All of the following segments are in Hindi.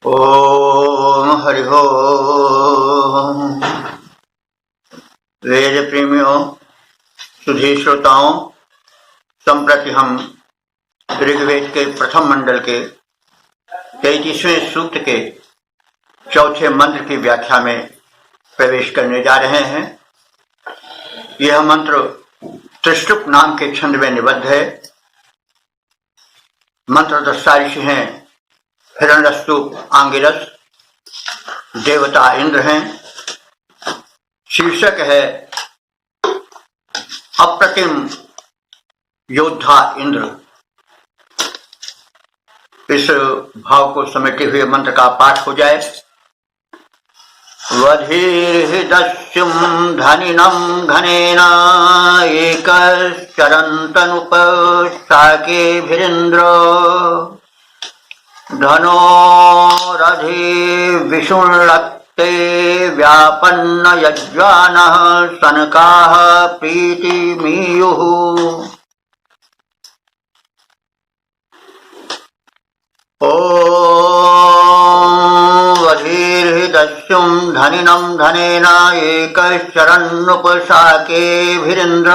ओम हरि ओम। वेद प्रेमियों, सुधी श्रोताओं, संप्रति हम ऋग्वेद के प्रथम मंडल के 33वें सूक्त के चौथे मंत्र की व्याख्या में प्रवेश करने जा रहे हैं। यह मंत्र त्रिष्टुप नाम के छंद में निबद्ध है। मंत्र दृष्टा ऋषि हैं हिरण्यस्तुप आंगिरस, देवता इंद्र हैं। शीर्षक है अप्रतिम योद्धा इंद्र। इस भाव को समेटे हुए मंत्र का पाठ हो जाए। वधीर्हि दस्युं धनिनं घनेन एकश्चरन्तनुपशाकेभिरिन्द्र धनोरधि विषुण्लक्ते व्यापन्न यज्वानः सनकाः प्रीतिमीयुः। वधीर्हि दस्युं धनिनं धनेन एकश्चरन्नुपशाकेभिरिन्द्र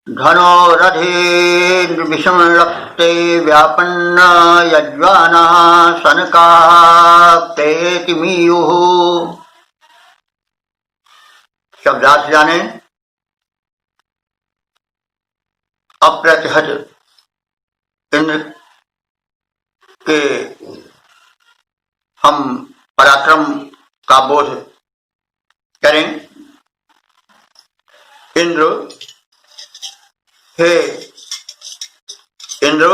धनोरधि विषुण्लक्ते व्यापन्न यज्वानः सनकाः प्रीतिमीयुः। शब्दार्थ जाने। अप्रतिहत इंद्र के हम पराक्रम का बोध करें। इंद्र, हे इंद्र,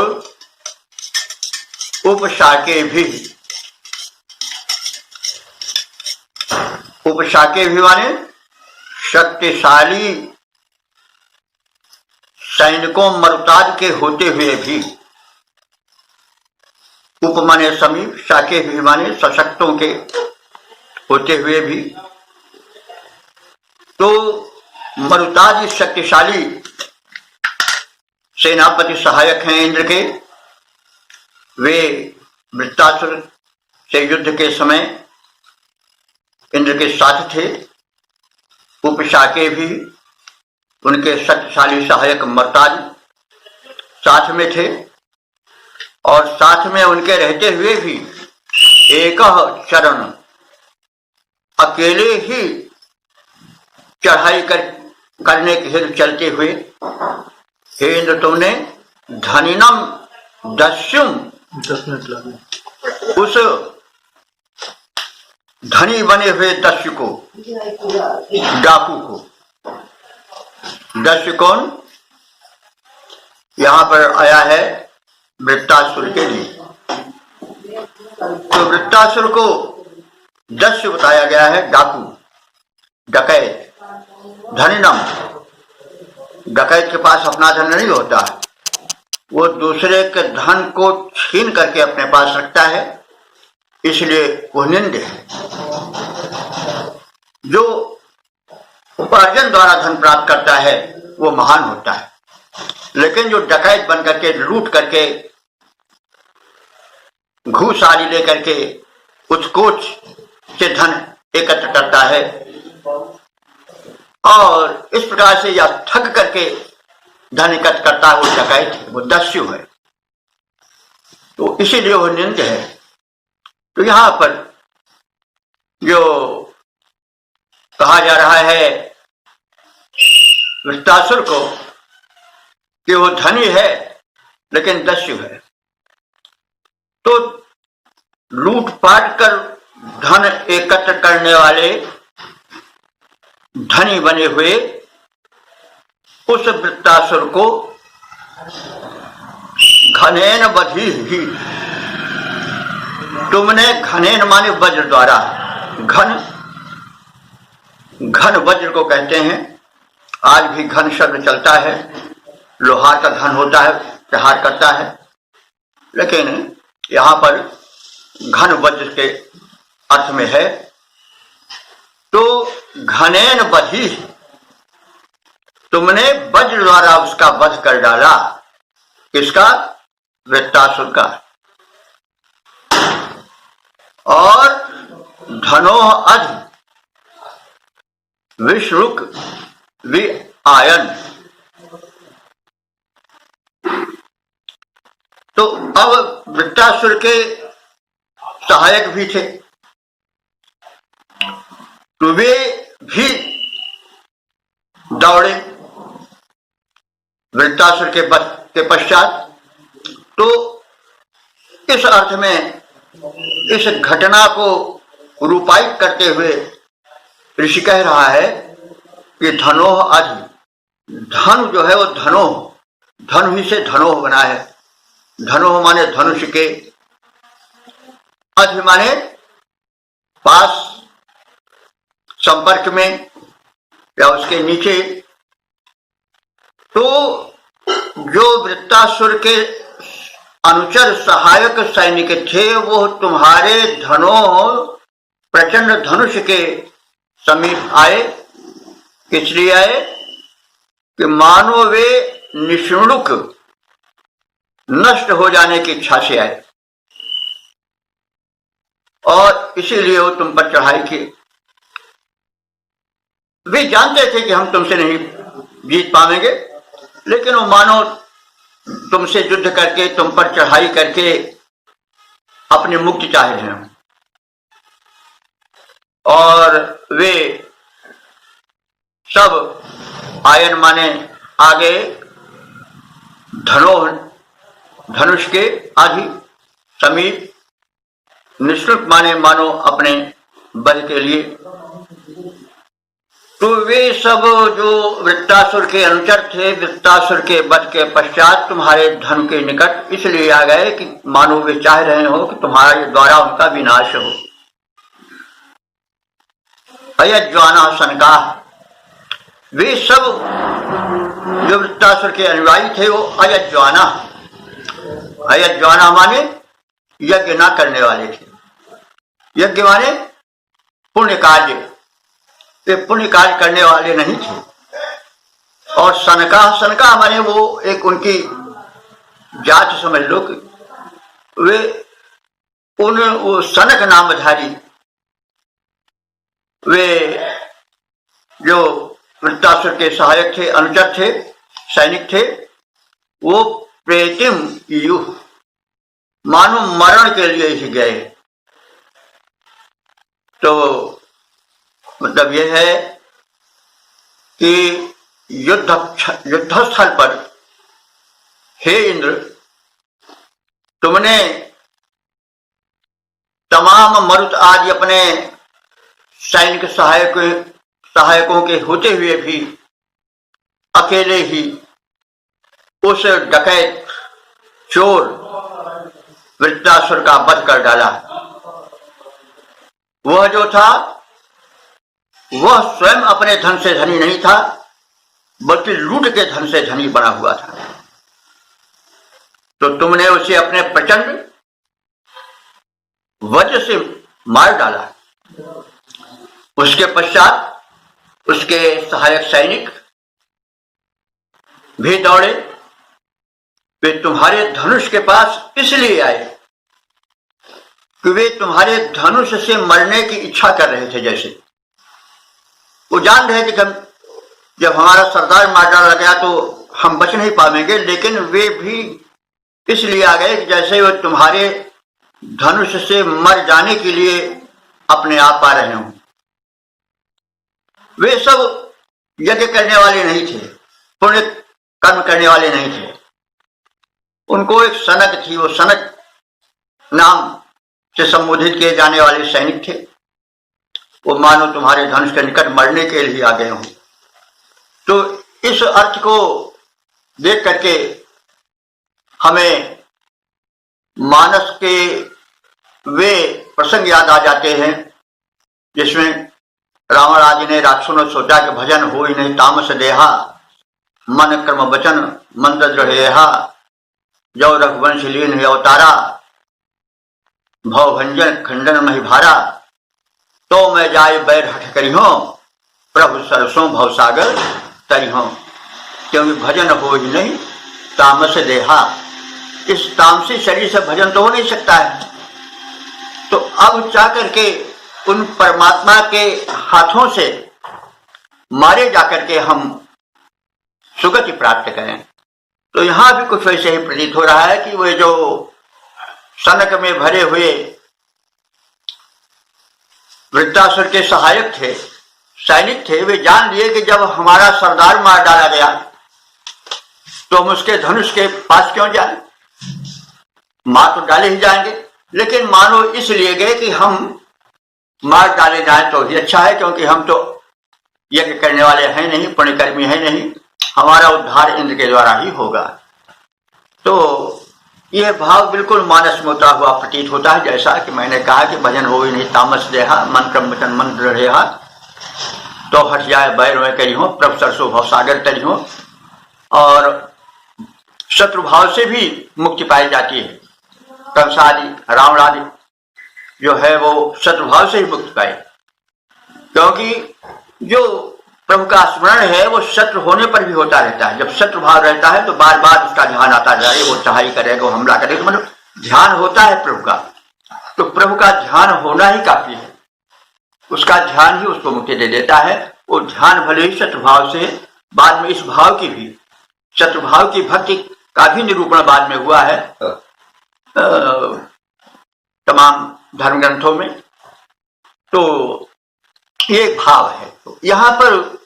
उपशाके भी, उपशाके भी माने शक्तिशाली सैनिकों मरुताज के होते हुए भी। उप माने समीप, शाके भी माने सशक्तों के होते हुए भी। तो मरुताज शक्तिशाली सेनापति सहायक हैं इंद्र के। वे वृत्तासुर से युद्ध के समय इंद्र के साथ थे। उपशाके भी उनके शक्तिशाली सहायक मरुताज साथ में थे, और साथ में उनके रहते हुए भी एक चरण अकेले ही चढ़ाई करने के हेतु चलते हुए, हे इंद्र, तुमने धनिनम दस्युम, 10 मिनट लगे, उस धनी बने हुए दस्यु को, डाकू को। दस्यु कौन? यहां पर आया है वृत्तासुर के लिए। तो वृत्तासुर को दस्यु बताया गया है, डाकू, डकैत। धनिनम, डकैत के पास अपना धन नहीं होता, वो दूसरे के धन को छीन करके अपने पास रखता है, इसलिए वो निंद है। जो उपार्जन द्वारा धन प्राप्त करता है वो महान होता है, लेकिन जो डकैत बन करके, लूट करके, घूस आदि लेकर के उत्कोच से धन एकत्र करता है और इस प्रकार से या ठग करके धन एकत्र करता है, वो डकैत है, वो दस्यु है। तो इसीलिए वो निंद है। तो यहां पर जो कहा जा रहा है वृत्तासुर को कि वो धनी है लेकिन दस्यु है, तो लूटपाट कर धन एकत्र करने वाले धनी बने हुए उस वृत्तासुर को घनेन बधी ही, तुमने, घनेन माने वज्र द्वारा, घन वज्र को कहते हैं। आज भी घन शब्द चलता है, लोहार का घन होता है, प्रहार करता है, लेकिन यहां पर घन वज्र के अर्थ में है। तो घनेन बधी, तुमने वज्र द्वारा उसका वध कर डाला। किसका? वृत्तासुर का। और धनोह अधि विश्रुक वि आयन। तो अब वृत्तासुर के सहायक भी थे, तो वे भी दौड़े वृत्तासुर के वध के पश्चात। तो इस अर्थ में इस घटना को रूपायित करते हुए ऋषि कह रहा है कि धनोह अधि, धन जो है वो धनु ही से धनोह बना है। धनोह माने धनुष के, अधि माने पास, संपर्क में या उसके नीचे। तो जो वृत्तासुर के अनुचर सहायक सैनिक थे वो तुम्हारे धनोह प्रचंड धनुष के समीप आए। इसलिए आए कि मानो वे निष्णुक नष्ट हो जाने की इच्छा से आए और इसीलिए वो तुम पर चढ़ाई की। वे जानते थे कि हम तुमसे नहीं जीत पाएंगे, लेकिन वो मानो तुमसे युद्ध करके, तुम पर चढ़ाई करके अपनी मुक्ति चाह रहे हैं। और वे सब आयन माने आगे, धनुष के आदि, समीप, निःशुल्क माने मानो अपने बल के लिए। तो वे सब जो वृत्तासुर के अनुचर थे, वृत्तासुर के वध के पश्चात तुम्हारे धन के निकट इसलिए आ गए कि मानो वे चाह रहे हो कि तुम्हारे द्वारा उनका विनाश हो। अयज्वाना शनका, वे सब जो वृत्तासुर के अनुयायी थे वो अयज्वाना, अयज्वाना माने यज्ञ ना करने वाले थे। यज्ञ माने पुण्य कार्य, वे पुण्य कार्य करने वाले नहीं थे। और सनका माने वो एक उनकी जात समझ लो कि वे वो सनक नामधारी, वे जो वृत्तासुर के सहायक थे, अनुचर थे, सैनिक थे, वो प्रेतिम युह मानो मरण के लिए ही गए। तो मतलब यह है कि युद्धस्थल पर हे इंद्र, तुमने तमाम मरुत आदि अपने सैनिक सहायकों के होते हुए भी अकेले ही उस डकैत चोर वृत्तासुर का वध कर डाला। वह जो था वह स्वयं अपने धन से धनी नहीं था, बल्कि लूट के धन से धनी बना हुआ था। तो तुमने उसे अपने प्रचंड वज्र से मार डाला। उसके पश्चात उसके सहायक सैनिक भी दौड़े। वे तुम्हारे धनुष के पास इसलिए आए कि वे तुम्हारे धनुष से मरने की इच्छा कर रहे थे। जैसे वो जान रहे थे कि जब हमारा सरदार मार डाला गया तो हम बच नहीं पाएंगे, लेकिन वे भी इसलिए आ गए कि जैसे वो तुम्हारे धनुष से मर जाने के लिए अपने आप आ रहे हों। वे सब यज्ञ करने वाले नहीं थे, पुण्य कर्म करने वाले नहीं थे। उनको एक सनक थी, वो सनक नाम से संबोधित किए जाने वाले सैनिक थे। वो मानो तुम्हारे धनुष के निकट मरने के लिए आ गए हों। तो इस अर्थ को देख करके हमें मानस के वे प्रसंग याद आ जाते हैं जिसमें रावण आदि ने राक्षसों ने सोचा कि भजन हो ही नहीं तामस देहा, मन कर्म वचन मंद दृढ़ेहा, जौ रघुवंश लीन है अवतारा, भव भंजन खंडन मही भारा, तो मैं जाय बैर हठ करी हो, प्रभु सरसों भव सागर तरी हो। क्योंकि भजन हो ही नहीं तामस देहा, इस तामसी शरीर से भजन तो हो नहीं सकता है। तो अब चाह करके उन परमात्मा के हाथों से मारे जाकर के हम सुगति प्राप्त करें। तो यहां भी कुछ वैसे ही प्रतीत हो रहा है कि वे जो सनक में भरे हुए वृत्तासुर के सहायक थे, सैनिक थे, वे जान लिए कि जब हमारा सरदार मार डाला गया तो हम उसके धनुष के पास क्यों जाएं? मार तो डाले ही जाएंगे, लेकिन मानो इसलिए गए कि हम मार डाले जाए तो ही अच्छा है, क्योंकि हम तो यज्ञ करने वाले हैं नहीं, पुण्यकर्मी हैं नहीं, हमारा उद्धार इंद्र के द्वारा ही होगा। तो यह भाव बिल्कुल मानस में उतरा हुआ प्रतीत होता है। जैसा कि मैंने कहा कि भजन हो ही नहीं तामस देहा, मन क्रम वचन मन रहेहा, तो हट जाए बैर में करी हो, प्रभ सरसों भव सागर तरी हो। और शत्रु भाव से भी मुक्ति पाई जाती है। कंसादि रावण आदि जो है वो शत्रु भाव से ही मुक्ति पाए, क्योंकि जो प्रभु का स्मरण है वो शत्रु होने पर भी होता रहता है। जब शत्रु भाव रहता है तो बार बार उसका ध्यान आता जाए, वो चढ़ाई करेगा, वो हमला करेगा, मतलब ध्यान होता है प्रभु का। तो प्रभु का ध्यान होना ही काफी है, उसका ध्यान ही उसको मुक्ति दे देता है। वो ध्यान भले ही शत्रु भाव से, बाद में इस भाव की भी, शत्रु भाव की भक्ति का भी निरूपण बाद में हुआ है तमाम धर्म ग्रंथों में। तो ये भाव है। तो यहां पर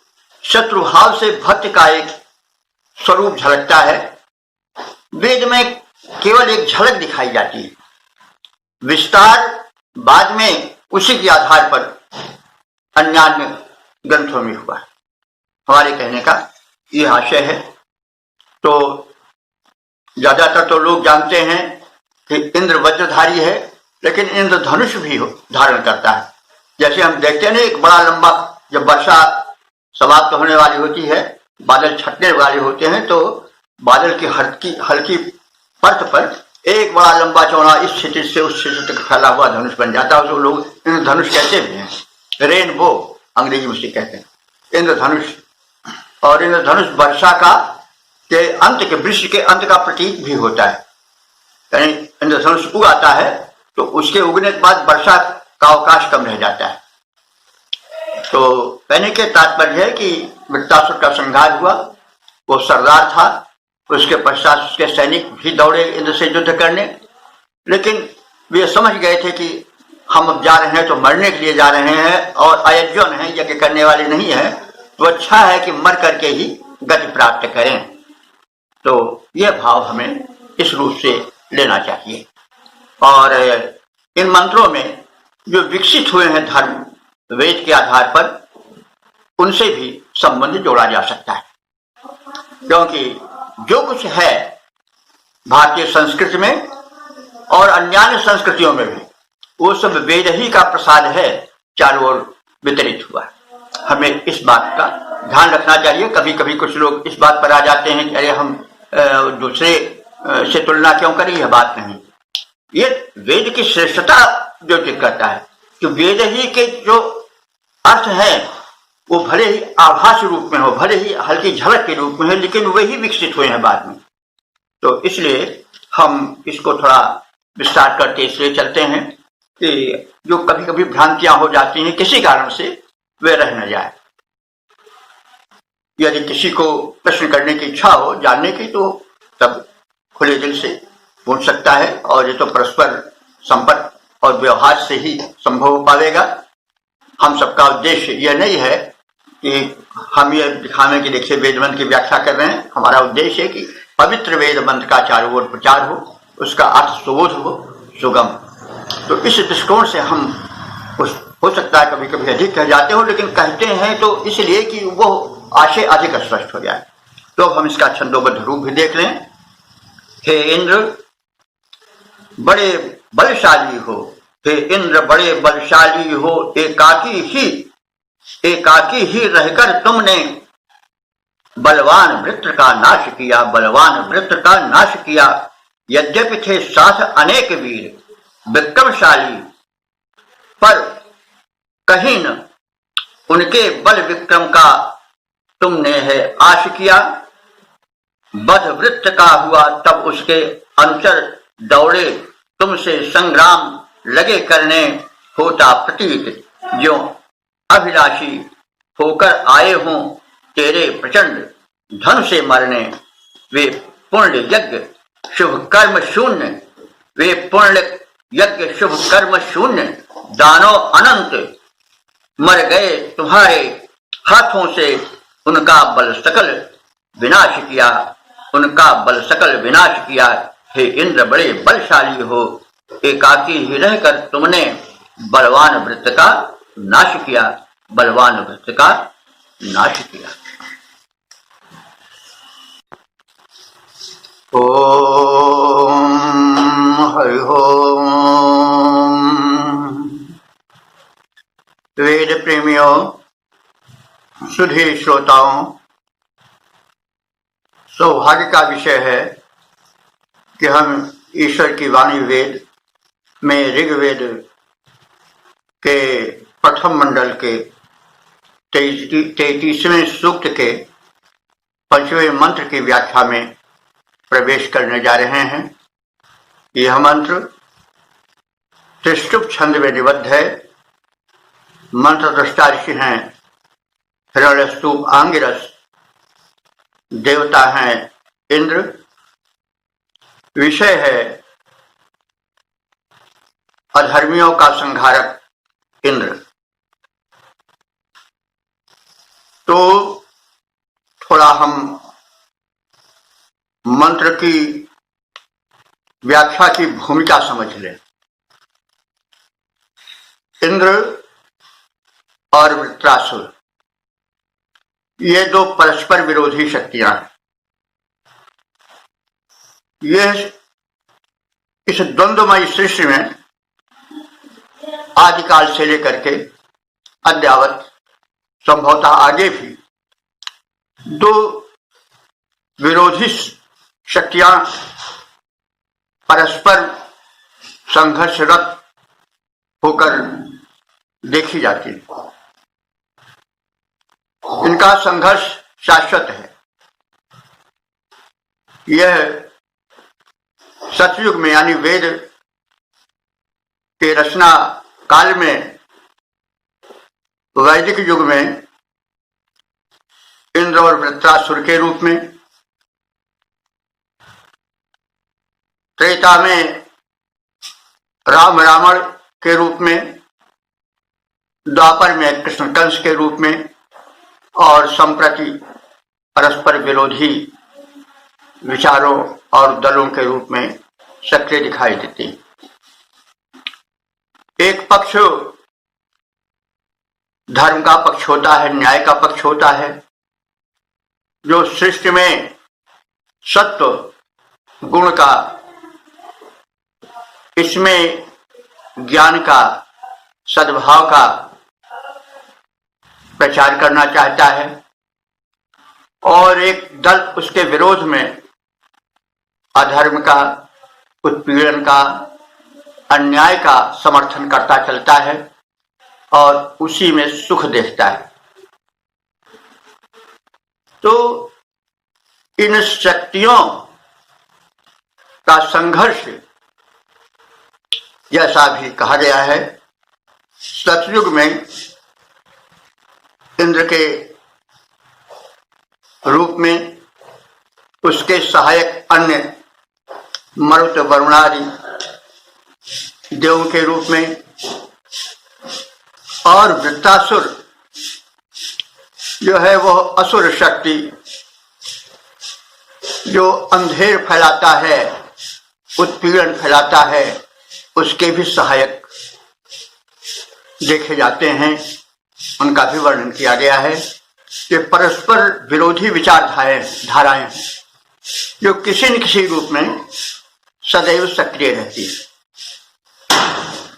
शत्रु भाव से भक्ति का एक स्वरूप झलकता है। वेद में केवल एक झलक दिखाई जाती है, विस्तार बाद में उसी के आधार पर अन्य ग्रंथों में हुआ है। हमारे कहने का यह आशय है। तो ज्यादातर तो लोग जानते हैं कि इंद्र वज्रधारी है, लेकिन इंद्र धनुष भी धारण करता है। जैसे हम देखते हैं एक बड़ा लंबा, जब वर्षा समाप्त होने वाली होती है, बादल छटने वाले होते हैं, तो बादल की हल्की परत पर एक बड़ा लंबा चौड़ा इस स्थिति से उस स्थिति तक फैला हुआ धनुष बन जाता है। उसको लोग इंद्र धनुष कहते भी हैं, रेनबो अंग्रेजी में से कहते हैं इंद्र धनुष। और इंद्र धनुष वर्षा का के अंत के, वृक्ष के अंत का प्रतीक भी होता है। यानी इंद्र धनुष उगाता है तो उसके उगने के बाद वर्षा का अवकाश कम रह जाता है। तो कहने के तात्पर्य है कि वृत्तासुर का संहार हुआ, वो सरदार था, उसके पश्चात उसके सैनिक भी दौड़े इंद्र से युद्ध करने, लेकिन वे समझ गए थे कि हम अब जा रहे हैं तो मरने के लिए जा रहे हैं और अयज्ञन हैं, यज्ञ करने वाले नहीं है, तो अच्छा है कि मर करके ही गति प्राप्त करें। तो यह भाव हमें इस रूप से लेना चाहिए। और इन मंत्रों में जो विकसित हुए हैं धर्म वेद के आधार पर, उनसे भी संबंध जोड़ा जा सकता है, क्योंकि जो कुछ है भारतीय संस्कृति में और अन्य संस्कृतियों में भी, वो सब वेद ही का प्रसाद है, चारों ओर वितरित हुआ। हमें इस बात का ध्यान रखना चाहिए। कभी कभी कुछ लोग इस बात पर आ जाते हैं कि अरे हम दूसरे से तुलना क्यों करें, यह बात नहीं। ये वेद की श्रेष्ठता जो करता है कि वेद ही के जो अर्थ है वो भले ही आभास रूप में हो, भले ही हल्की झलक के रूप में है, लेकिन वही विकसित हुए हैं बाद में। तो इसलिए हम इसको थोड़ा विस्तार करते इसलिए चलते हैं कि जो कभी कभी भ्रांतियां हो जाती हैं किसी कारण से, वे रह न जाए। यदि किसी को प्रश्न करने की इच्छा हो, जानने की, तो तब खुले दिल से पूछ सकता है। और ये तो परस्पर संपर्क और व्यवहार से ही संभव हो पाएगा। हम सबका उद्देश्य यह नहीं है कि हम ये दिखाने के देखिए वेद मंत्र की व्याख्या कर रहे हैं। हमारा उद्देश्य है कि पवित्र वेद मंत्र का चारों ओर प्रचार हो, उसका अर्थ सुबोध हो, सुगम। तो इस दृष्टिकोण से हम हो सकता है कभी कभी अधिक कह जाते हो, लेकिन कहते हैं तो इसलिए कि वो आशय अधिक स्पष्ट हो जाए। तो हम इसका छंदोबद्ध रूप भी देख लें। हे इंद्र बड़े बलशाली हो, हे इंद्र बड़े बलशाली हो, एकाकी ही रहकर तुमने बलवान वृत्र का नाश किया, बलवान वृत्र का नाश किया। यद्यपि थे साथ अनेक वीर विक्रमशाली, पर कहीं न उनके बल विक्रम का तुमने है आश किया। बध वृत्त का हुआ तब उसके अनुचर दौड़े तुमसे संग्राम लगे करने होता प्रतीत, ज्यों अभिलाषी होकर आए हों तेरे प्रचंड धन से मरने। वे पुण्य यज्ञ शुभ कर्म शून्य, वे पुण्य यज्ञ शुभ कर्म शून्य, दानव अनंत मर गए तुम्हारे हाथों से, उनका बल सकल विनाश किया, उनका बल सकल विनाश किया। हे इंद्र बड़े बलशाली हो, एकाकी ही रहकर तुमने बलवान वृत्त का नाश किया, बलवान वृत्त का नाश किया। ओम हरि ओम। वेद प्रेमियों, सुधी श्रोताओं, सौभाग्य का विषय है कि हम ईश्वर की वाणी वेद में ऋग्वेद के प्रथम मंडल के 33वें सूक्त के 5वें मंत्र की व्याख्या में प्रवेश करने जा रहे हैं। यह मंत्र त्रिष्टुप छंद में निबद्ध है। मंत्र दृष्टा ऋषि हैं हिरण्यस्तूप आंगिरस, देवता हैं इंद्र, विषय है अधर्मियों का संहारक इंद्र। तो थोड़ा हम मंत्र की व्याख्या की भूमिका समझ लें। इंद्र और वृत्रासुर, ये दो परस्पर विरोधी शक्तियां हैं। यह इस द्वंद्वमयी सृष्टि में आदिकाल से लेकर के अद्यावत, संभवतः आगे भी, दो विरोधी शक्तियां परस्पर संघर्षरत होकर देखी जाती है। इनका संघर्ष शाश्वत है। यह सतयुग में यानी वेद के रचना काल में, वैदिक युग में इंद्र और वृत्रासुर के रूप में, त्रेता में राम रावण के रूप में, द्वापर में कृष्ण कंस के रूप में, और संप्रति परस्पर विरोधी विचारों और दलों के रूप में सक्रिय दिखाई देती। एक पक्ष धर्म का पक्ष होता है, न्याय का पक्ष होता है, जो सृष्टि में सत्व गुण का, इसमें ज्ञान का, सद्भाव का प्रचार करना चाहता है। और एक दल उसके विरोध में अधर्म का, उत्पीड़न का, अन्याय का समर्थन करता चलता है और उसी में सुख देखता है। तो इन शक्तियों का संघर्ष, जैसा भी कहा गया है, सतयुग में इंद्र के रूप में, उसके सहायक अन्य मरुत वरुणादि देवों के रूप में, और वृत्रासुर जो है वह असुर शक्ति, जो अंधेर फैलाता है, उत्पीड़न फैलाता है, उसके भी सहायक देखे जाते हैं। उनका भी वर्णन किया गया है कि परस्पर विरोधी धाराएं हैं, जो किसी न किसी रूप में सदैव सक्रिय रहती है।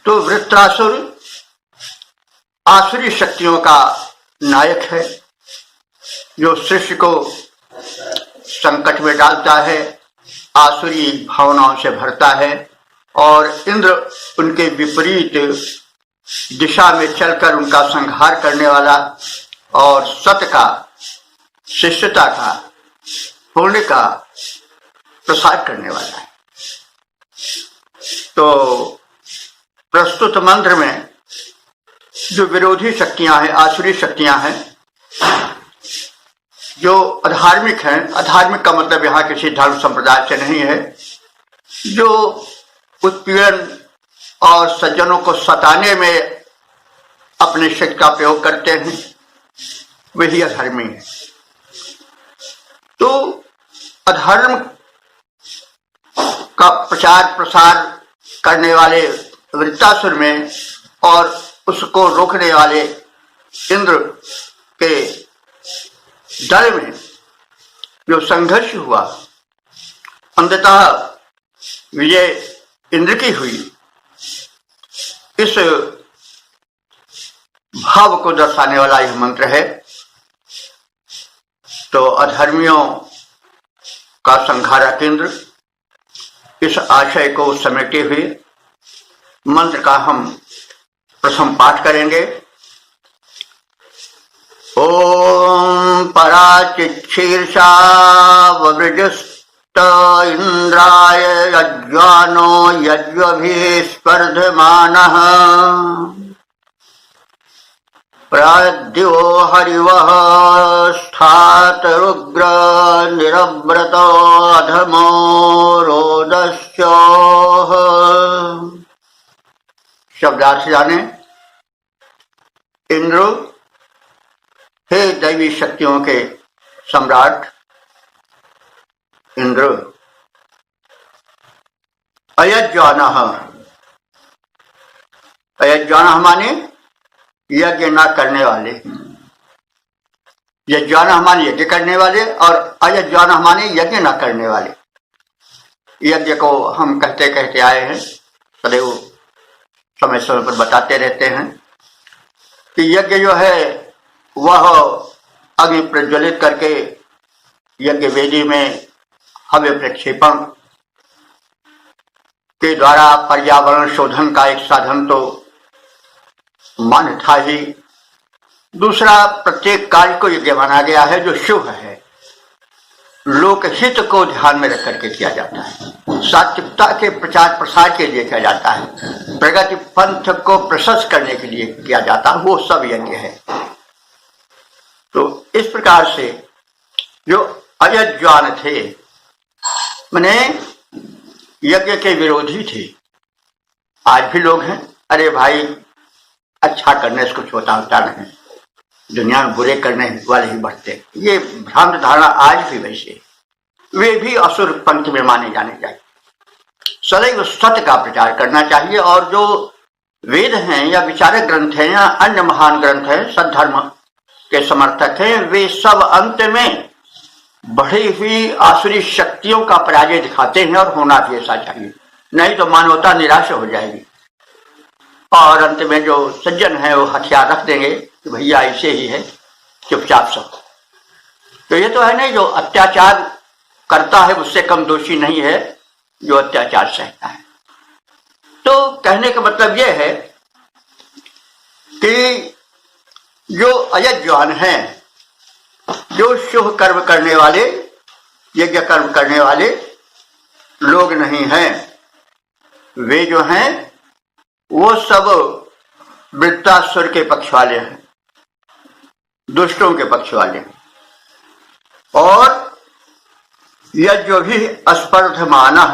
तो वृत्रासुर आसुरी शक्तियों का नायक है, जो सृष्टि को संकट में डालता है, आसुरी भावनाओं से भरता है, और इंद्र उनके विपरीत दिशा में चलकर उनका संहार करने वाला और सत्य का, शिष्यता का, पुण्य का प्रसार करने वाला है। तो प्रस्तुत मंत्र में जो विरोधी शक्तियां हैं, आसुरी शक्तियां हैं, जो अधार्मिक हैं, अधार्मिक का मतलब यहाँ किसी धर्म संप्रदाय से नहीं है, जो उत्पीड़न और सज्जनों को सताने में अपने शक्ति का प्रयोग करते हैं, वही अधर्मी है। तो अधर्म का प्रचार प्रसार करने वाले वृत्तासुर में और उसको रोकने वाले इंद्र के दल में जो संघर्ष हुआ, अंततः विजय इंद्र की हुई। इस भाव को दर्शाने वाला यह मंत्र है। तो अधर्मियों का संहारक इंद्र, इस आशय को समेटे हुए मंत्र का हम प्रथम पाठ करेंगे। ओम पराचिक्षीर्षा ववृजस्त इंद्राय यज्वानो यज्वभिः स्पर्धमानः प्राद्यो हरिवः स्थात रुग्र निरव्रत अधमो रोदस्योः। शब्दार्थ जाने। इंद्र, हे दैवी शक्तियों के सम्राट इंद्र, अयज्वानः, अयज्वानः माने यज्ञ न करने वाले, यज्ञानः माने यज्ञ करने वाले, और अयज्वानः माने यज्ञ न करने वाले। यज्ञ को हम कहते कहते आए हैं, सदैव समय समय पर बताते रहते हैं कि यज्ञ जो है वह अग्नि प्रज्वलित करके यज्ञ वेदी में हव्य प्रक्षेपण के द्वारा पर्यावरण शोधन का एक साधन तो मान्य था ही। दूसरा, प्रत्येक कार्य को यज्ञ माना गया है जो शुभ है, लोकहित को ध्यान में रख करके किया जाता है, सात्विकता के प्रचार प्रसार के लिए किया जाता है, प्रगति पंथ को प्रशस्त करने के लिए किया जाता है, वो सब यज्ञ है। तो इस प्रकार से जो अयज्वान थे, माने यज्ञ के विरोधी थे, आज भी लोग हैं, अरे भाई अच्छा करने से कुछ होता नहीं, दुनिया में बुरे करने वाले ही बढ़ते, ये भ्रांत धारणा आज भी वैसे, वे भी असुर पंथ में माने जाने चाहिए। सदैव सत्य का प्रचार करना चाहिए, और जो वेद हैं या विचारक ग्रंथ हैं या अन्य महान ग्रंथ हैं, सद्धर्म के समर्थक हैं, वे सब अंत में बढ़ी हुई आसुरी शक्तियों का पराजय दिखाते हैं, और होना भी ऐसा चाहिए, नहीं तो मानवता निराश हो जाएगी और अंत में जो सज्जन है वो हथियार रख देंगे कि भैया ऐसे ही है, चुपचाप सब। तो ये तो है नहीं, जो अत्याचार करता है उससे कम दोषी नहीं है जो अत्याचार सहता है। तो कहने का मतलब यह है कि जो अयज्वान हैं, जो शुभ कर्म करने वाले, यज्ञ कर्म करने वाले लोग नहीं हैं, वे जो हैं वो सब वृत्तासुर के पक्ष वाले हैं, दुष्टों के पक्ष वाले हैं। और यज्ञ भी अस्पर्धमानः,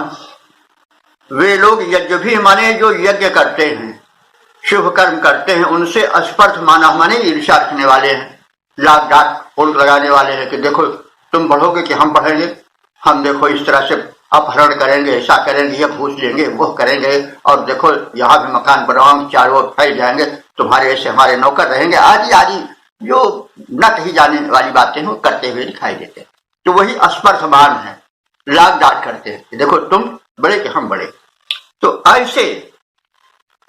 वे लोग यज्ञ भी माने जो यज्ञ करते हैं, शुभ कर्म करते हैं, उनसे अस्पर्धमानः माने ईर्ष्या रखने वाले हैं, लाख डाक फूल लगाने वाले हैं कि देखो तुम बढ़ोगे कि हम बढ़ेंगे, हम देखो इस तरह से अपहरण करेंगे, ऐसा करेंगे, ये घूस लेंगे, वो करेंगे, और देखो यहाँ भी मकान बनवाओगे, चारों ओर फैल जाएंगे, तुम्हारे ऐसे हमारे नौकर रहेंगे, आदि आदि जो न कही जाने वाली बातें वो करते हुए दिखाई देते हैं। तो वही अस्पर्धमान है, लाग डाट करते हैं, देखो तुम बड़े कि हम बड़े। तो ऐसे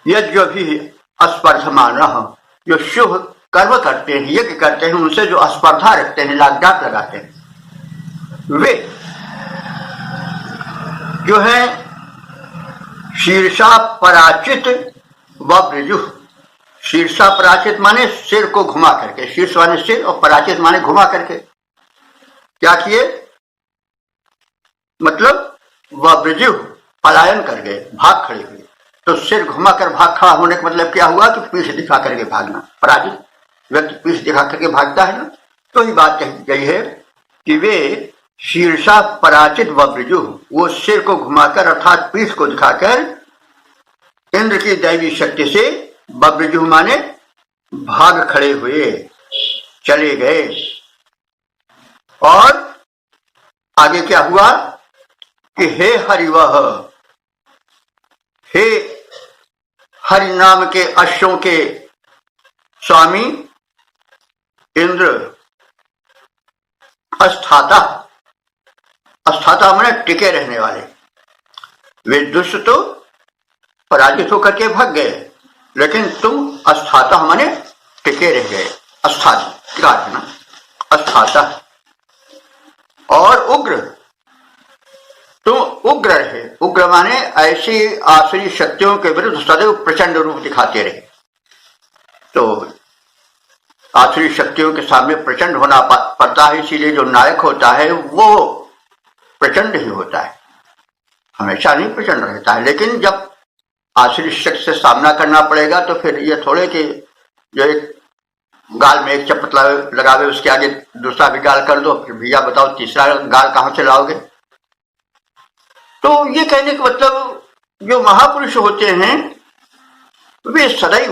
यज्ञ भी अस्पर्धमान, जो शुभ कर्म करते हैं, यज्ञ करते हैं, उनसे जो स्पर्धा रखते हैं, लाग डाट लगाते हैं, वे जो है शीर्षा पराचित व वृजु। शीर्षा पराचित माने सिर को घुमा करके, शीर्ष माने सिर और पराचित माने घुमा करके क्या किए, मतलब वह वृजु पलायन कर गए, भाग खड़े हुए, तो सिर घुमाकर भाग खड़ा होने का मतलब क्या हुआ कि पीठ दिखा करके भागना। पराजित व्यक्ति पीठ दिखा करके भागता है ना। तो ही बात कही गई है कि वे शीर्षा पराचित बब्रजु, वो सिर को घुमाकर अर्थात पीठ को दिखाकर इंद्र की दैवी शक्ति से बब्रजु माने भाग खड़े हुए चले गए। और आगे क्या हुआ कि हे हरिवह, हे हरि नाम के अश्वों के स्वामी इंद्र, अस्थाता, अस्थाता माने टिके रहने वाले। वे दुष्ट तो पराजित होकर के भाग गए, लेकिन तुम अस्थाता माने टिके रह गए। अस्थाता है ना, अस्थाता। और उग्र, तुम उग्र रहे। उग्र माने ऐसी आसुरी शक्तियों के विरुद्ध सदैव प्रचंड रूप दिखाते रहे। तो आसुरी शक्तियों के सामने प्रचंड होना पड़ता है, इसीलिए जो नायक होता है वो प्रचंड ही होता है, हमेशा नहीं प्रचंड रहता है। लेकिन जब आसुरी शक्ति से सामना करना पड़ेगा तो फिर ये थोड़े कि जो एक गाल में एक चपट लगावे उसके आगे दूसरा भी गाल कर दो, फिर भैया बताओ तीसरा गाल कहां से लाओगे। तो ये कहने का मतलब जो महापुरुष होते हैं वे सदैव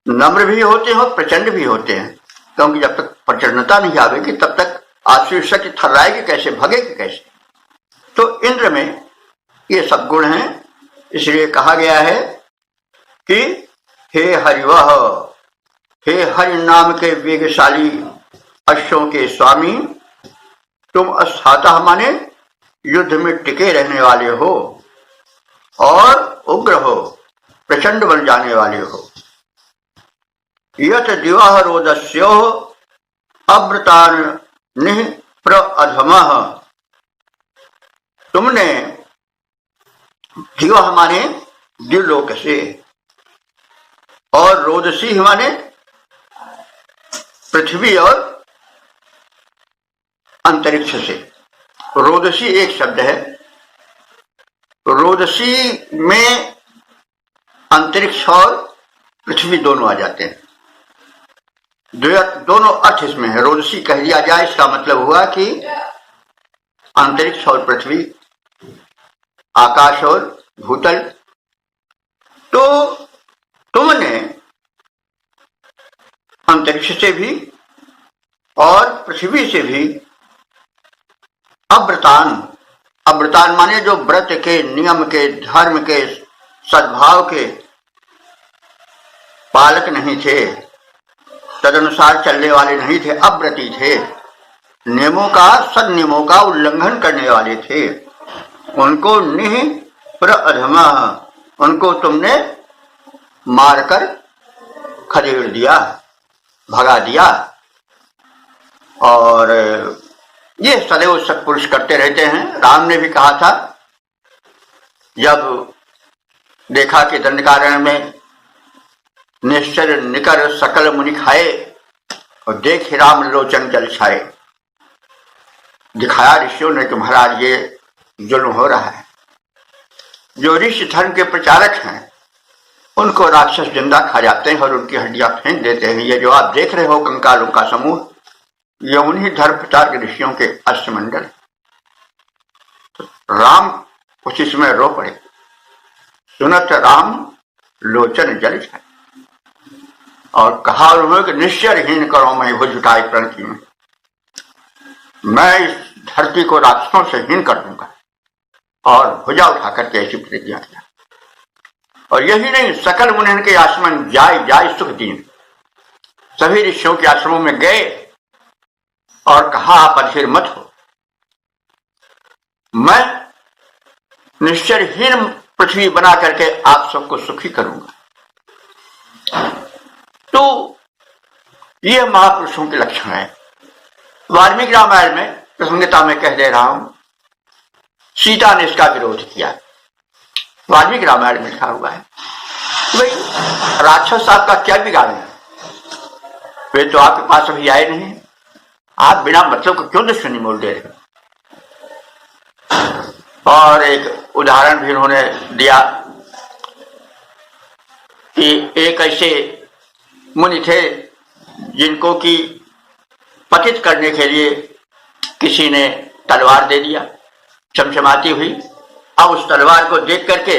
नम्र भी होते हैं और प्रचंड भी होते हैं, क्योंकि जब तक प्रचंडता नहीं आवेगी तब तक आसुरी शक्ति थर्राएगी कैसे, भगेगी कैसे। तो इंद्र में ये सब गुण हैं, इसलिए कहा गया है कि हे हरिवह, हे हरि नाम के वेगशाली अश्वों के स्वामी, तुम अस्थाता माने युद्ध में टिके रहने वाले हो और उग्र हो, प्रचंड बन जाने वाले हो। यत दिवाह रोदस्यो अव्रतान निह प्रअधमः, तुमने दिवाह माने द्युलोक से और रोदसी माने पृथ्वी और अंतरिक्ष से। रोदसी एक शब्द है, रोदसी में अंतरिक्ष और पृथ्वी दोनों आ जाते हैं। दोनों अर्थ इसमें है। रोदसी कह दिया जाए इसका मतलब हुआ कि अंतरिक्ष और पृथ्वी, आकाश और भूतल। तो तुमने अंतरिक्ष से भी और पृथ्वी से भी अव्रतान, अव्रतान माने जो व्रत के, नियम के, धर्म के, सद्भाव के पालक नहीं थे, तदनुसार चलने वाले नहीं थे, अव्रती थे, नियमों का, सदनियमों का उल्लंघन करने वाले थे, उनको निह प्रअधमा, उनको तुमने मारकर खदेड़ दिया, भगा दिया। और ये सदैव सत्पुरुष करते रहते हैं। राम ने भी कहा था, जब देखा कि दंडकारण्य में निश्चर निकर सकल मुनि खाए और देख राम लोचन जल छाए, दिखाया ऋषियों ने कि महाराज ये जुल्म हो रहा है। जो ऋषि धर्म के प्रचारक हैं उनको राक्षस जिंदा खा जाते हैं और उनकी हड्डियां फेंक देते हैं। ये जो आप देख रहे हो कंकालों का समूह, ये उन्हीं धर्म प्रचार के ऋषियों के अष्टमंडल। तो राम उसी समय रो पड़े, सुनत राम लोचन जल छाए, और कहा उन्होंने कि निश्चरहीन करो मैं भुज उठाई प्रणति में, मैं इस धरती को राक्षसों से हीन कर दूंगा। और भुजा उठा करके ऐसी प्रतिज्ञा किया। और यही नहीं, सकल मुनि के आश्रम जाय जाय सुख दीन, सभी ऋषियों के आश्रमों में गए और कहा आप अधीर मत हो, मैं निश्चरहीन पृथ्वी बना करके आप सबको सुखी करूंगा। तो ये महापुरुषों के लक्षण है। वाल्मीकि रामायण में प्रसंगता में कह दे रहा हूं, सीता ने इसका विरोध किया। वाल्मीकि रामायण में लिखा हुआ है भाई राक्षस आपका क्या बिगाड़े, वे तो आपके पास अभी आए नहीं, आप बिना मतलब को क्यों दुश्मनी मोल दे रहे हो। और एक उदाहरण भी उन्होंने दिया कि एक ऐसे मुनि थे जिनको कि पतित करने के लिए किसी ने तलवार दे दिया, चमचमाती हुई। अब उस तलवार को देख करके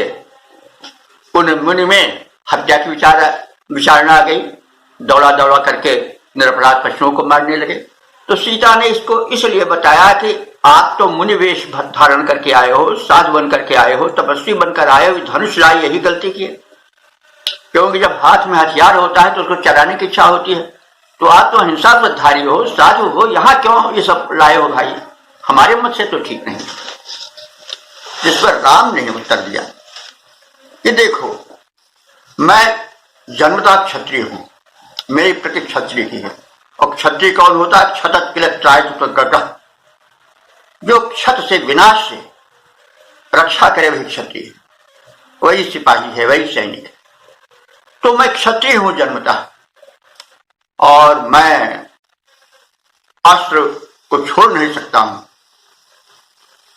उन मुनि में हत्या की विचारणा आ गई। दौड़ा दौड़ा करके निरपराध पशुओं को मारने लगे। तो सीता ने इसको इसलिए बताया कि आप तो मुनि वेश धारण करके आए हो, साधु बन करके आए हो, तपस्वी बनकर आए हो, धनुष लाए, यही गलती की है। क्योंकि जब हाथ में हथियार होता है तो उसको चलाने की इच्छा होती है। तो आप तो हिंसाधारी हो, साधु हो, यहाँ क्यों ये सब लाए हो भाई? हमारे मत से तो ठीक नहीं। जिस पर राम ने उत्तर दिया कि देखो, मैं जन्मता क्षत्रिय हूं, मेरी प्रति क्षत्रिय की है। और क्षत्रिय कौन होता है? क्षत किल त्राय तो, जो क्षत से, विनाश से रक्षा करे वही क्षत्रिय, वही सिपाही है, वही सैनिक है। तो मैं क्षत्रिय हूं जन्मता, और मैं अस्त्र को छोड़ नहीं सकता हूं,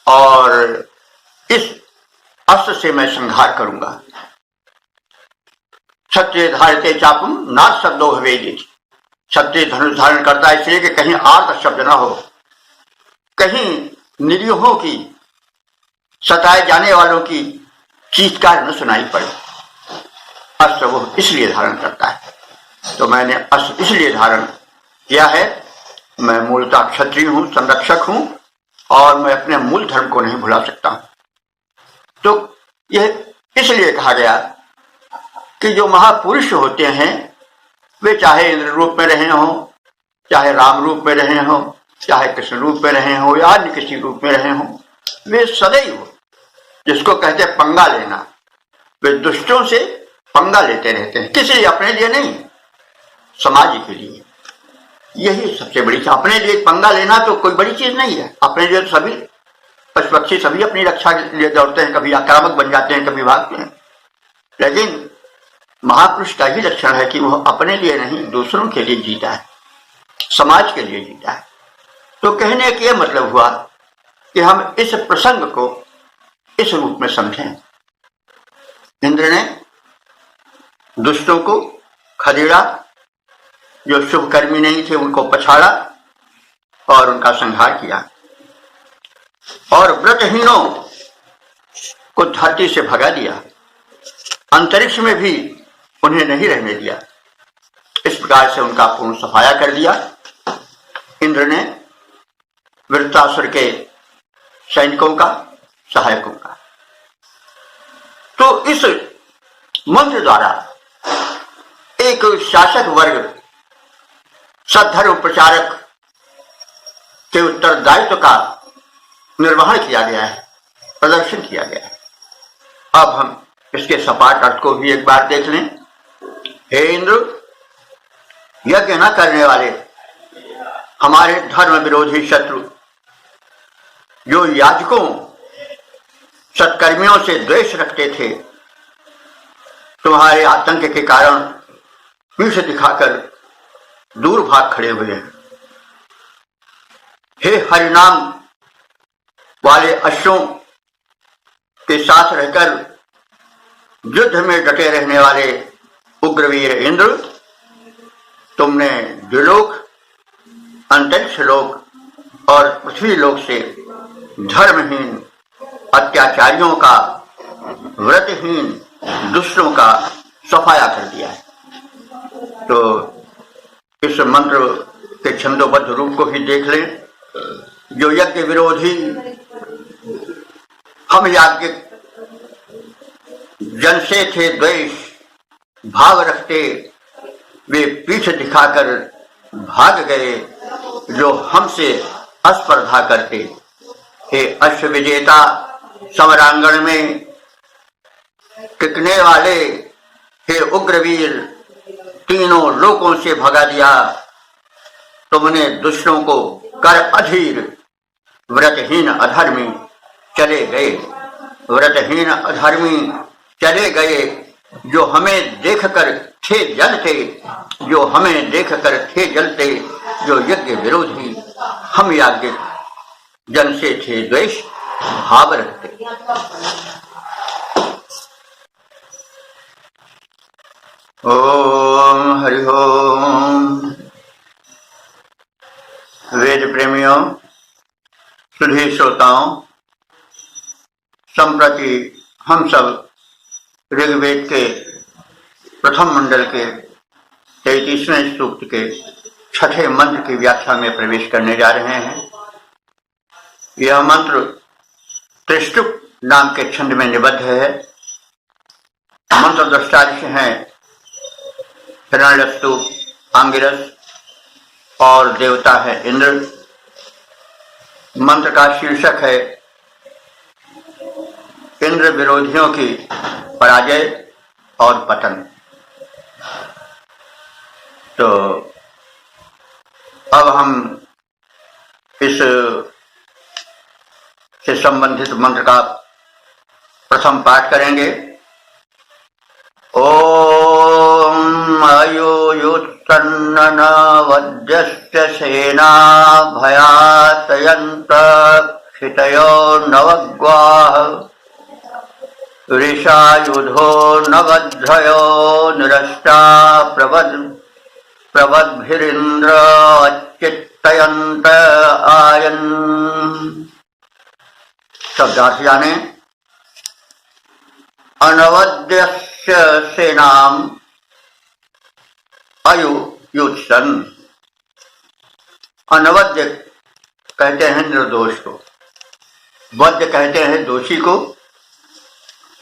और इस अस्त्र से मैं संहार करूंगा। क्षत्रिय धारते चापुम नाथ शब्दों हवेदी। क्षत्रिय धनुष धारण करता है इसलिए कि कहीं आर्त शब्द न हो, कहीं निरीहों की, सताए जाने वालों की चीत्कार न सुनाई पड़े। अस्त्र वो इसलिए धारण करता है। तो मैंने अस्त्र इसलिए धारण किया है। मैं मूलतः क्षत्रिय हूं, संरक्षक हूं, और मैं अपने मूल धर्म को नहीं भुला सकता हूं। तो यह इसलिए कहा गया कि जो महापुरुष होते हैं वे चाहे इंद्र रूप में रहे हों, चाहे राम रूप में रहे हों, चाहे कृष्ण रूप में रहे हों, या अन्य किसी रूप में रहे हों, वे सदैव, जिसको कहते हैं पंगा लेना, वे दुष्टों से पंगा लेते रहते हैं। किसी अपने लिए नहीं, समाज के लिए। यही सबसे बड़ी चीज। अपने लिए पंगा लेना तो कोई बड़ी चीज नहीं है। अपने लिए तो सभी पशु पक्षी सभी अपनी रक्षा के लिए दौड़ते हैं, कभी आक्रामक बन जाते हैं, कभी भागते हैं। लेकिन महापुरुष का ही लक्षण है कि वह अपने लिए नहीं, दूसरों के लिए जीता है, समाज के लिए जीता है। तो कहने का यह मतलब हुआ कि हम इस प्रसंग को इस रूप में समझें। इंद्र ने दुष्टों को खदेड़ा, जो शुभ कर्मी नहीं थे उनको पछाड़ा और उनका संहार किया, और व्रतहीनों को धरती से भगा दिया, अंतरिक्ष में भी उन्हें नहीं रहने दिया। इस प्रकार से उनका पूर्ण सफाया कर दिया इंद्र ने वृत्रासुर के सैनिकों का, सहायकों का। तो इस मंत्र द्वारा एक शासक वर्ग, सद्धर्म प्रचारक के उत्तरदायित्व का निर्वहन किया गया है, प्रदर्शन किया गया है। अब हम इसके सपाट अर्थ को भी एक बार देख लें। हे इंद्र, यज्ञ न करने वाले हमारे धर्म विरोधी शत्रु, जो याजकों सत्कर्मियों से द्वेष रखते थे, तुम्हारे आतंक के कारण पीठ दिखाकर दूर भाग खड़े हुए हैं। हे हरिनाम वाले अश्वों के साथ रहकर युद्ध में डटे रहने वाले उग्रवीर इंद्र, तुमने द्विलोक, अंतरिक्ष लोक और पृथ्वी लोक से धर्महीन अत्याचारियों का, व्रतहीन दुष्टों का सफाया कर दिया है। तो इस मंत्र के छंदोबद्ध रूप को ही देख लें। जो यज्ञ विरोधी, हम याज्ञ जन से थे द्वेष भाव रखते, वे पीठ दिखाकर भाग गए जो हमसे अस्पर्धा करते। हे अश्व विजेता, समरांगण में टिकने वाले, हे उग्रवीर, तीनों लोकों से भगा दिया। तुमने दुष्टों को कर अधीर, व्रतहीन अधर्मी चले गए, व्रतहीन अधर्मी चले गए, जो हमें देखकर थे जलते, जो हमें देखकर थे जलते, जो यज्ञ विरोधी, हम याज्ञ जन से थे द्वेष भाव रखते। ओम हरि ओम। वेद प्रेमियों, सुधी श्रोताओं, संप्रति हम सब ऋग्वेद के प्रथम मंडल के 33वें सूक्त के छठे मंत्र की व्याख्या में प्रवेश करने जा रहे हैं। यह मंत्र त्रिष्टुप नाम के छंद में निबद्ध है। मंत्र द्रष्टार्ष हैं हिरण्यस्तु, आंगिरस और देवता है इंद्र। मंत्र का शीर्षक है इंद्र विरोधियों की पराजय और पतन। तो अब हम इस से संबंधित मंत्र का प्रथम पाठ करेंगे। ओम अयुयुत्सन्न वद्यस्य सेना भयातयन्त क्षितयो नवग्वाः ऋषायुधो नवध्रयो निरष्टा प्रवद्भिरिन्द्र अच्चित्तयन्त आयन्। शब्दार्थ जाने। अनवद्यस्य सेनाम अयुयुत्सन। अनवद्य कहते हैं निर्दोष को, वद्य कहते हैं दोषी को,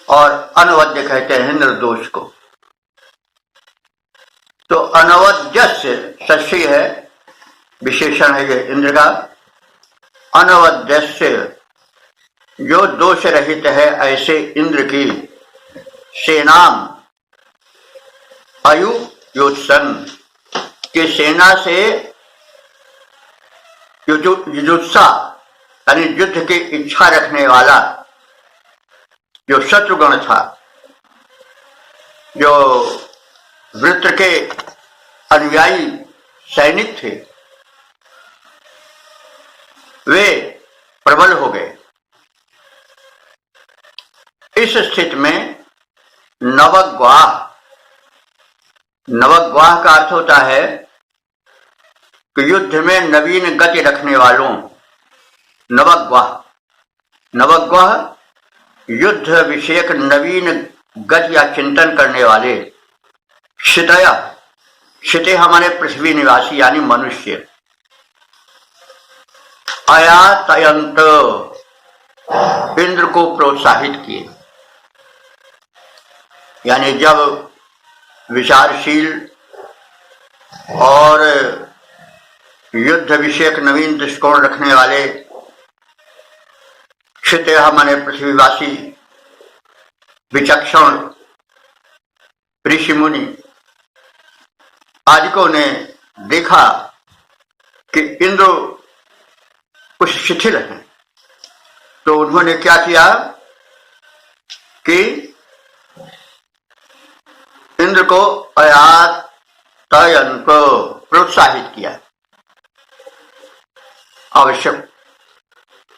और अनवद्य कहते हैं निर्दोष को। तो अनवद्यस्य षष्ठी है, विशेषण है यह इंद्र का। अनवद्यस्य जो दोष रहित है ऐसे इंद्र की सेनाम अयुयुत्सन की सेना से युजुत्सा यानी युद्ध की इच्छा रखने वाला जो शत्रुगण था, जो वृत्र के अनुयायी सैनिक थे, वे प्रबल हो गए। इस स्थिति में नवग्वाह, नवग्वाह का अर्थ होता है कि युद्ध में नवीन गति रखने वालों। नवग्वाह, नवग्वाह युद्ध विषयक नवीन गति या चिंतन करने वाले। क्षितया, क्षिते हमारे पृथ्वी निवासी यानी मनुष्य। अयातयंत इंद्र को प्रोत्साहित किए, यानी जब विचारशील और युद्ध विषयक नवीन दृष्टिकोण रखने वाले क्षितय माने पृथ्वीवासी विचक्षण ऋषि मुनि आदिकों ने देखा कि इंद्र कुछ शिथिल हैं, तो उन्होंने क्या किया कि इंद्र को अयातयन को प्रोत्साहित किया।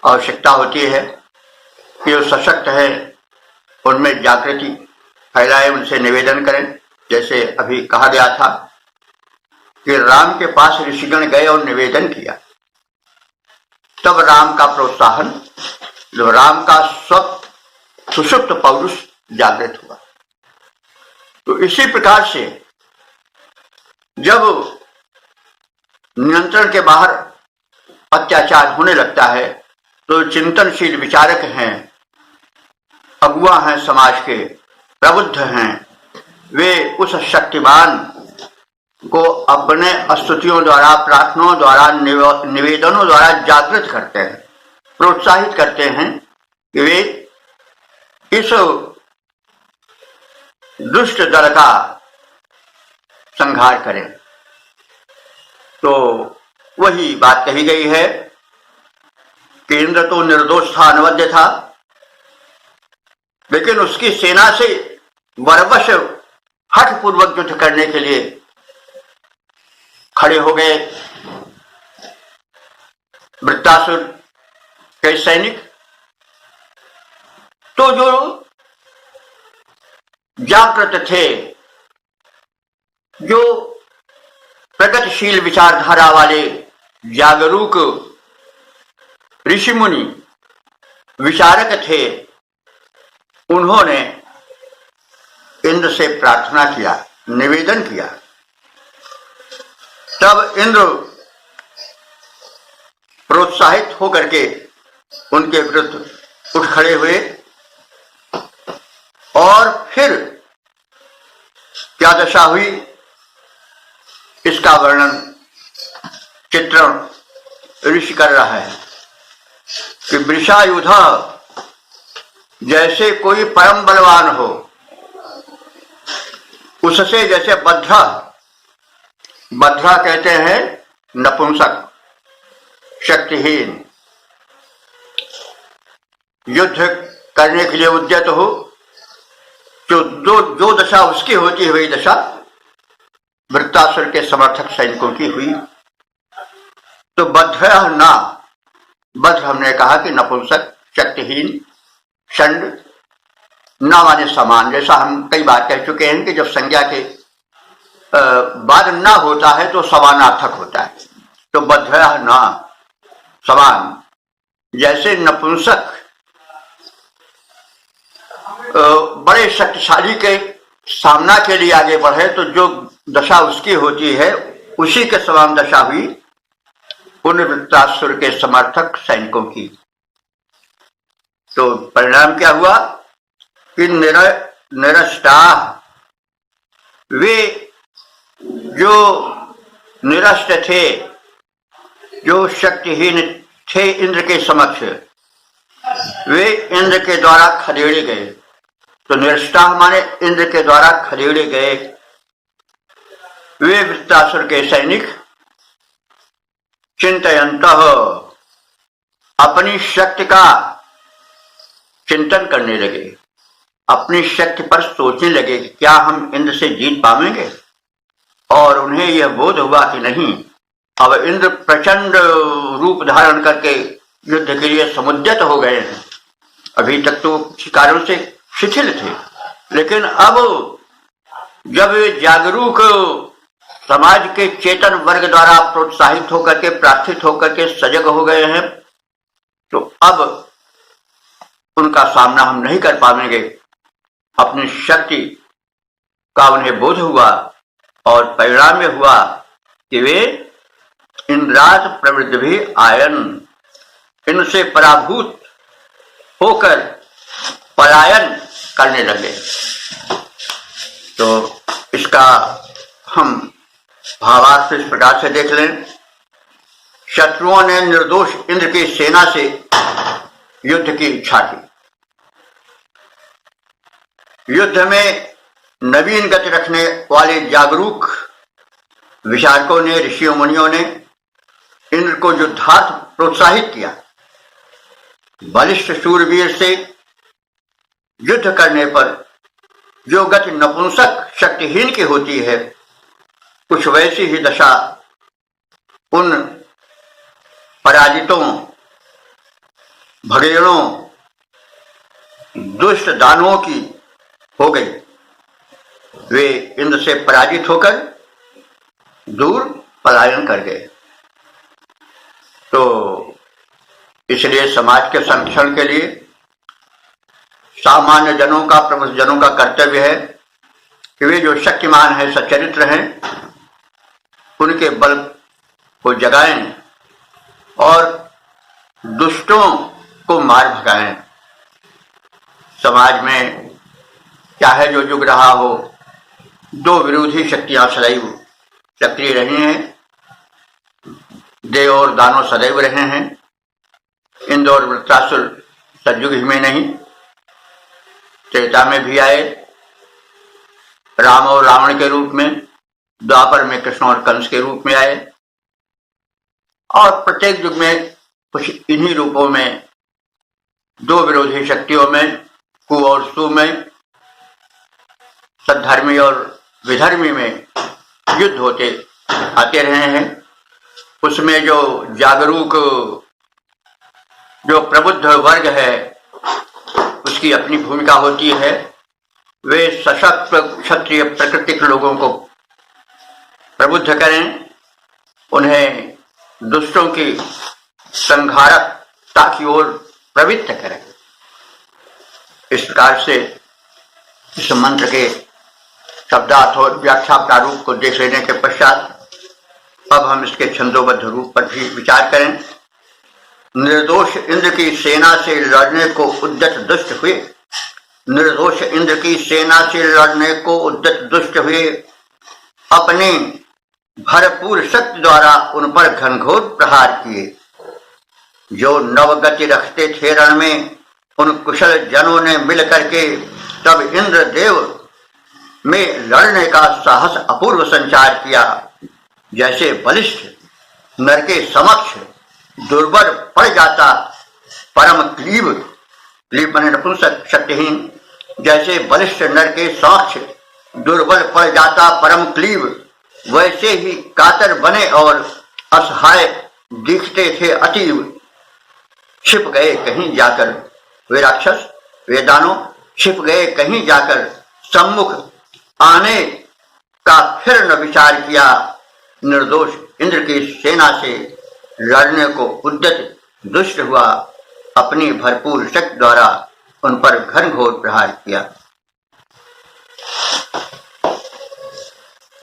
आवश्यकता होती है कि जो सशक्त है उनमें जागृति फैलाए, उनसे निवेदन करें। जैसे अभी कहा गया था कि राम के पास ऋषिगण गए और निवेदन किया, तब राम का प्रोत्साहन, जो राम का सुषुप्त पौरुष जागृत हुआ। तो इसी प्रकार से जब नियंत्रण के बाहर अत्याचार होने लगता है तो चिंतनशील विचारक हैं, अगुआ हैं, समाज के प्रबुद्ध हैं, वे उस शक्तिमान को अपने स्तुतियों द्वारा, प्रार्थनाओं द्वारा, निवेदनों द्वारा जागृत करते हैं, प्रोत्साहित करते हैं कि वे इस दुष्ट दल का संहार करें। तो वही बात कही गई है कि इंद्र तो निर्दोष था, अनवद्य था, लेकिन उसकी सेना से वरवश हठ पूर्वक युद्ध करने के लिए खड़े हो गए वृत्तासुर के सैनिक तो जो जागृत थे, जो प्रगतिशील विचारधारा वाले जागरूक ऋषि मुनि विचारक थे, उन्होंने इंद्र से प्रार्थना किया, निवेदन किया। तब इंद्र प्रोत्साहित होकर के उनके विरुद्ध उठ खड़े हुए और फिर क्या दशा हुई इसका वर्णन चित्रण ऋषि कर रहा है कि वृषायुधा जैसे कोई परम बलवान हो, उससे जैसे बद्रा, बद्रा कहते हैं नपुंसक, शक्तिहीन, युद्ध करने के लिए उद्यत हो, जो दशा उसकी होती हुई दशा वृत्तासुर के समर्थक सैनिकों की हुई। तो बद्र ना, बद्र हमने कहा कि नपुंसक, शक्तिहीन, षंड, ना माने समान, जैसा हम कई बार कह चुके हैं कि जब संज्ञा के बाद ना होता है तो समानार्थक होता है। तो बद्र ना समान, जैसे नपुंसक बड़े शक्तिशाली के सामना के लिए आगे बढ़े तो जो दशा उसकी होती है उसी के समान दशा हुई उन वृत्तासुर के समर्थक सैनिकों की। तो परिणाम क्या हुआ कि निरष्टा, वे जो निरष्ट थे, जो शक्तिहीन थे इंद्र के समक्ष, वे इंद्र के द्वारा खदेड़े गए। तो निरष्टा माने इंद्र के द्वारा खदेड़े गए। वे वृत्तासुर के सैनिक चिंतयन्तः, अपनी शक्ति का चिंतन करने लगे, अपनी शक्ति पर सोचने लगे कि क्या हम इंद्र से जीत पाएंगे। और उन्हें यह बोध हुआ कि नहीं, अब इंद्र प्रचंड रूप धारण करके युद्ध के लिए समुद्यत हो गए हैं। अभी तक तो किसी कारण से शिथिल थे, लेकिन अब जब जागरूक समाज के चेतन वर्ग द्वारा प्रोत्साहित होकर के, प्रार्थित होकर के सजग हो गए हैं, तो अब उनका सामना हम नहीं कर पाएंगे। अपनी शक्ति का उन्हें बोध हुआ और परिणाम में हुआ कि वे इंद्राज प्रवृत्ति भी आयन, इनसे पराभूत होकर पलायन करने लगे। तो इसका हम भावार्थ इस प्रकार से देख लें, शत्रुओं ने निर्दोष इंद्र की सेना से युद्ध की इच्छा की। युद्ध में नवीन गति रखने वाले जागरूक विचारकों ने, ऋषियों मुनियों ने इंद्र को युद्धार्थ प्रोत्साहित किया। बलिष्ठ शूरवीर से युद्ध करने पर जो गति नपुंसक शक्तिहीन की होती है, कुछ वैसी ही दशा उन पराजितों, भगेड़ों, दुष्ट दानवों की हो गई। वे इंद्र से पराजित होकर दूर पलायन कर गए। तो इसलिए समाज के संरक्षण के लिए सामान्य जनों का, प्रमुख जनों का कर्तव्य है कि वे जो शक्तिमान हैं, सच्चरित्र हैं, उनके बल को जगाएं और दुष्टों को मार भगाएं। समाज में चाहे जो युग रहा हो, दो विरोधी शक्तियां सदैव सक्रिय रही हैं। देव और दानव सदैव रहे हैं। इंद्र और वृत्तासुर सतयुग ही में नहीं, त्रेता में भी आए, राम और रावण के रूप में, द्वापर में कृष्ण और कंस के रूप में आए, और प्रत्येक युग में कुछ इन्हीं रूपों में दो विरोधी शक्तियों में, कु और सु में, सद्धर्मी और विधर्मी में युद्ध होते आते रहे हैं। उसमें जो जागरूक, जो प्रबुद्ध वर्ग है, उसकी अपनी भूमिका होती है। वे सशक्त क्षत्रिय प्राकृतिक लोगों को प्रबुद्ध करें, उन्हें दुष्टों की संहारकता की ओर प्रवृत्त करें। इस प्रकार से इस मंत्र के शब्दार्थ और व्याख्या प्रारूप को देख लेने के पश्चात अब हम इसके छंदोबद्ध रूप पर भी विचार करें। निर्दोष इंद्र की सेना से लड़ने को उद्यत दुष्ट हुए, निर्दोष इंद्र की सेना से लड़ने को उद्यत दुष्ट हुए, अपने भरपूर शक्ति द्वारा उन पर घनघोर प्रहार किए। जो नवगति रखते थे रण में, उन कुशल जनों ने मिल करके तब इंद्रदेव में लड़ने का साहस अपूर्व संचार किया। जैसे बलिष्ठ नर के समक्ष दुर्बल पड़ जाता परम क्लीब, क्लीब माने नपुंसक शक्तिहीन, जैसे बलिष्ठ नर के समक्ष दुर्बल पड़ जाता परम क्लीब, वैसे ही कातर बने और असहाय दिखते थे अतीव। छिप गए कहीं जाकर वे राक्षस, वे दानव छिप गए कहीं जाकर, सम्मुख आने का फिर न विचार किया। निर्दोष इंद्र की सेना से लड़ने को उद्यत दुष्ट हुआ, अपनी भरपूर शक्ति द्वारा उन पर घनघोर प्रहार किया।